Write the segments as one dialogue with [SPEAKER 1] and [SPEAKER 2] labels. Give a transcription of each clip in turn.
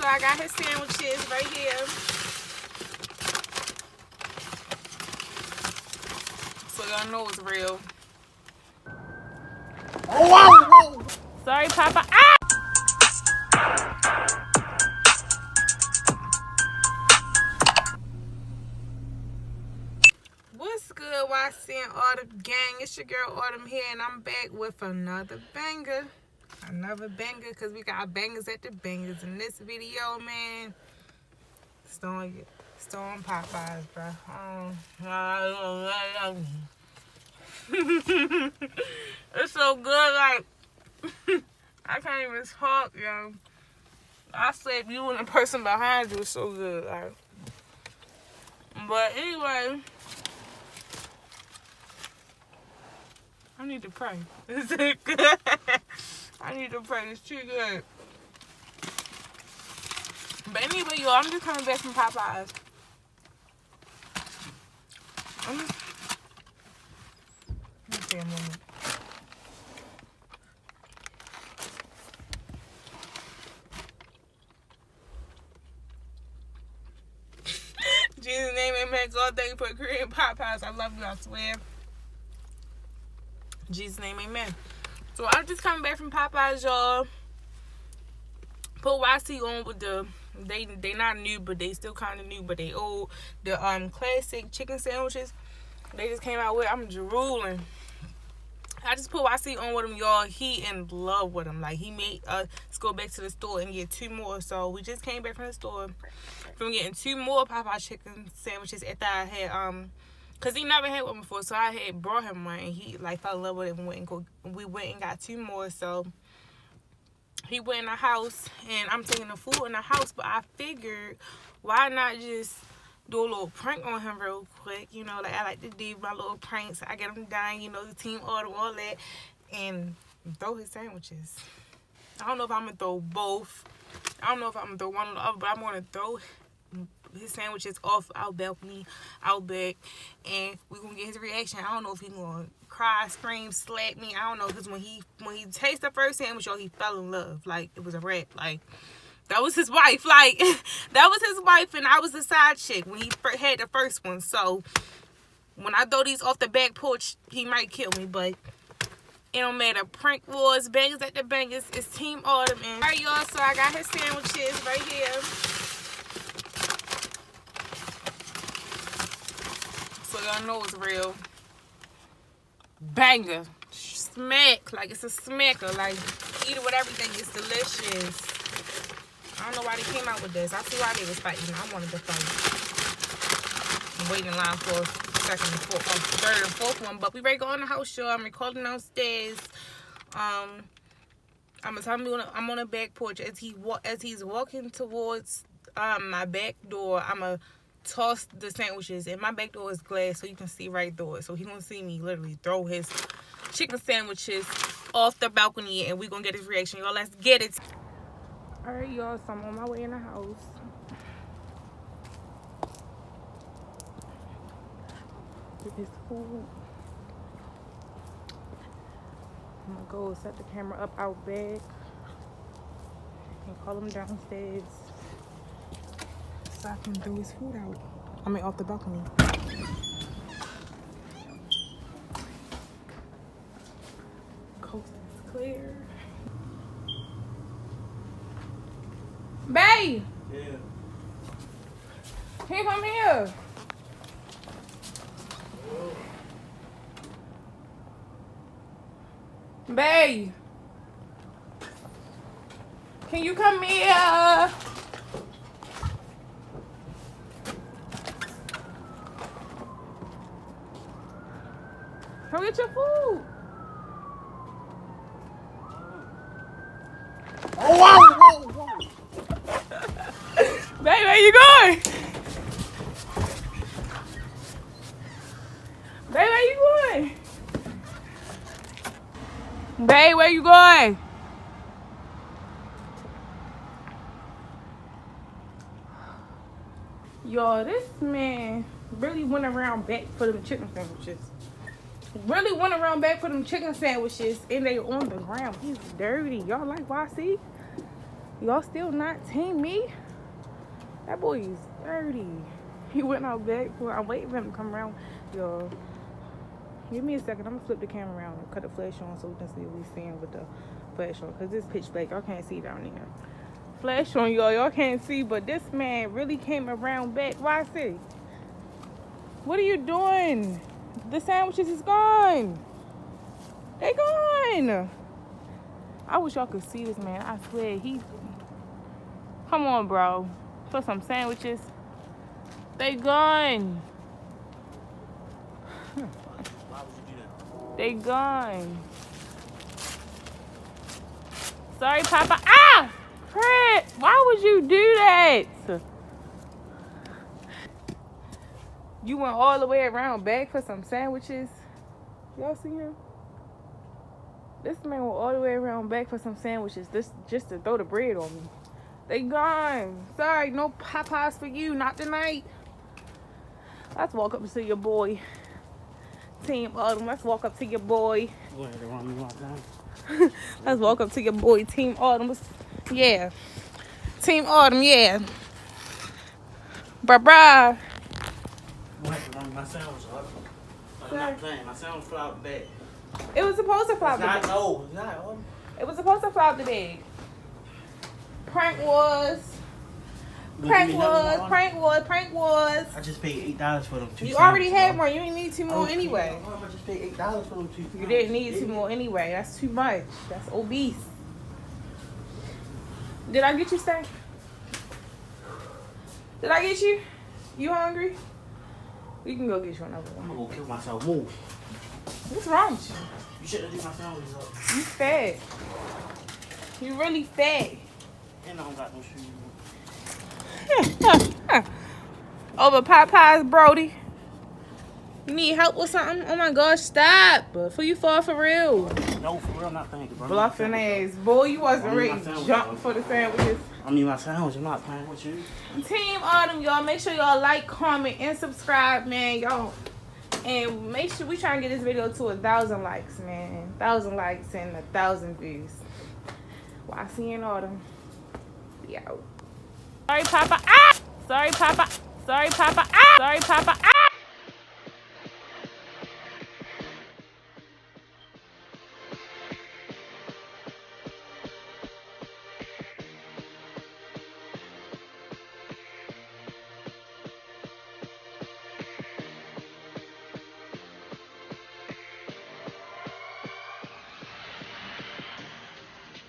[SPEAKER 1] so I got his sandwiches right here. So y'all know it's real. Oh, wow. Sorry, Papa. Ah! What's good, YC and Autumn gang? It's your girl Autumn here, and I'm back with another banger. Another banger, because we got bangers at the bangers in this video, man. Stone Popeyes, bro. It's so good, like, I can't even talk, yo. I said you and the person behind you is so good, like. But anyway, I need to pray. Is it good? I need to pray. It's too good. But anyway, y'all, I'm just coming back from Popeyes. Let me see a moment. Jesus' name, amen. God, thank you for creating Popeyes. I love you, I swear. Jesus' name, amen. So I'm just coming back from Popeyes, y'all. Put YC on with the they not new, but they still kind of new, but they old. The classic chicken sandwiches they just came out with. I'm drooling. I just put YC on with him, y'all. He in love with him. Like, he made us go back to the store and get 2 more. So we just came back from the store from getting 2 more Popeye chicken sandwiches after I had cause he never had one before, so I had brought him one, and he like fell in love with it and we went and got 2 more. So he went in the house, and I'm taking the food in the house, but I figured why not just do a little prank on him real quick, you know, like I like to do my little pranks. I get him dying, you know, the team order, all that, and throw his sandwiches. I don't know if I'm gonna throw both. I don't know if I'm gonna throw one or the other, but I'm gonna throw his sandwiches off our balcony, out back, and we're gonna get his reaction. I don't know if he's gonna cry, scream, slap me. I don't know, because when he tasted the first sandwich, y'all, he fell in love. Like, it was a wrap. Like, that was his wife. Like, that was his wife, and I was the side chick when he had the first one. So when I throw these off the back porch, he might kill me, but it don't matter. Prank wars, bangers at the bangers. It's Team Autumn. And all right, y'all, so I got his sandwiches right here. So y'all know it's real. Banger. Smack. Like, it's a smacker. Like, eat it with everything. It's delicious. I don't know why they came out with this. I see why they was fighting. I wanted to fight. I'm waiting in line for second and fourth, third and fourth one. But we ready to go in the house show. I'm recording downstairs. I'm on the back porch. As he's walking towards my back door, I'm gonna toss the sandwiches, and my back door is glass, so you can see right through it. So he gonna see me literally throw his chicken sandwiches off the balcony, and we gonna get his reaction. Y'all, let's get it. All right, y'all, so I'm on my way in the house. With his food. I'm gonna go set the camera up out back and call him downstairs so I can throw his food out. I mean, off the balcony. Coast is clear. Babe!
[SPEAKER 2] Yeah.
[SPEAKER 1] Hey, come here. Babe! Can you come here? Come get your food.
[SPEAKER 2] Oh, wow, whoa, whoa.
[SPEAKER 1] Babe, where you going? Babe, where you going? Babe, where you going? Yo, this man really went around back for them chicken sandwiches. Really went around back for them chicken sandwiches, and they on the ground. He's dirty. Y'all like YC? Y'all still not team me? That boy is dirty. He went out back. I'm waiting for him to come around. Y'all, give me a second. I'm gonna flip the camera around and cut the flash on so we can see what we seeing with the flash on. Cause it's pitch black. Y'all can't see down there. Flash on, y'all. Y'all can't see, but this man really came around back. Why I say? What are you doing? The sandwiches is gone. They gone. I wish y'all could see this man. I swear he. Come on, bro. For some sandwiches. They gone.
[SPEAKER 2] Why would you do that?
[SPEAKER 1] They gone. Sorry, Papa. Ah! Fred, why would you do that? You went all the way around back for some sandwiches. Y'all see him? This man went all the way around back for some sandwiches. This just to throw the bread on me. They gone. Sorry, no Popeyes for you. Not tonight. Let's walk up to your boy. Team Autumn. Let's walk up to your boy.
[SPEAKER 2] Go ahead and run me one time.
[SPEAKER 1] Let's walk up to your boy, Team Autumn. Yeah. Team Autumn, yeah. Bruh.
[SPEAKER 2] Go ahead and run my sandwich up. I'm not playing. My sandwich fell out the bag.
[SPEAKER 1] It was supposed to fly out
[SPEAKER 2] It's
[SPEAKER 1] the
[SPEAKER 2] not,
[SPEAKER 1] bag.
[SPEAKER 2] no, it's not. Autumn.
[SPEAKER 1] It was supposed to fly out the bag. Prank was. Prank was.
[SPEAKER 2] I just paid $8 for them two.
[SPEAKER 1] You already had one. You didn't need two more anyway.
[SPEAKER 2] I just paid $8 for them two.
[SPEAKER 1] You didn't need two more anyway. That's too much. That's obese. Did I get you, Stay? Did I get you? You hungry? We can go get you another
[SPEAKER 2] I'm
[SPEAKER 1] one.
[SPEAKER 2] gonna go kill myself. Move.
[SPEAKER 1] What's wrong with you?
[SPEAKER 2] You shouldn't have my sandwiches up.
[SPEAKER 1] You fat. You really fat.
[SPEAKER 2] And I don't got no shoes.
[SPEAKER 1] Over Popeyes, Brody. You need help with something? Oh my gosh, stop. Before you fall for real.
[SPEAKER 2] No, for real, not thinking, bro.
[SPEAKER 1] Bluffing ass. Boy, you wasn't
[SPEAKER 2] I need
[SPEAKER 1] ready
[SPEAKER 2] my
[SPEAKER 1] to
[SPEAKER 2] sandwich,
[SPEAKER 1] jump
[SPEAKER 2] bro.
[SPEAKER 1] for the sandwiches.
[SPEAKER 2] I need my sandwich. I'm not playing with you.
[SPEAKER 1] Team Autumn, y'all. Make sure y'all like, comment, and subscribe, man. Y'all. And make sure we try and get this video to 1,000 likes, man. 1,000 likes and 1,000 views. Well, I see you in Autumn. Be out. Sorry, Papa. Ah! Sorry, Papa. Sorry, Papa. Ah! Sorry, Papa. Ah!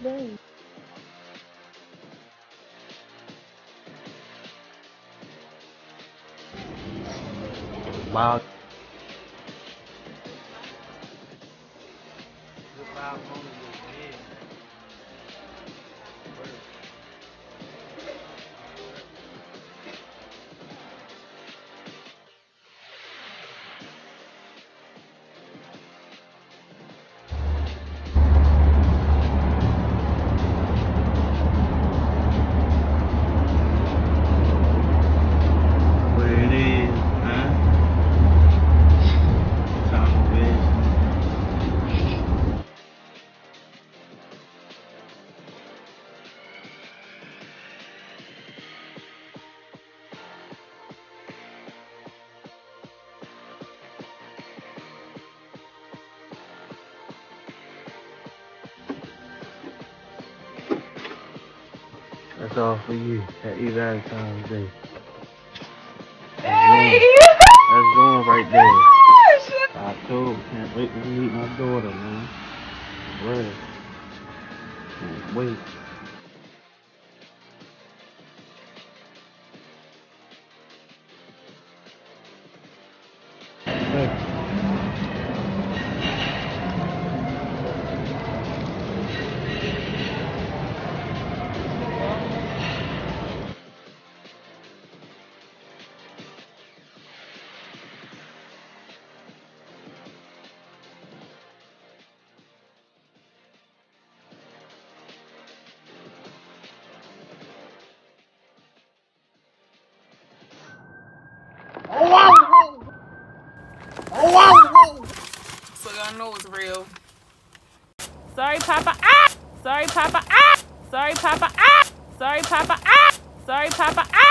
[SPEAKER 1] Dang.
[SPEAKER 2] Wow. That's all for you at Valentine's Day. That's going right there. October. Can't wait to meet my daughter, man. Really. Can't wait. Hey.
[SPEAKER 3] Oh wow! Oh wow!
[SPEAKER 1] So y'all know it's real. Sorry, Papa. Ah! Sorry, Papa. Ah! Sorry, Papa. Ah! Sorry, Papa. Ah! Sorry, Papa. Ah!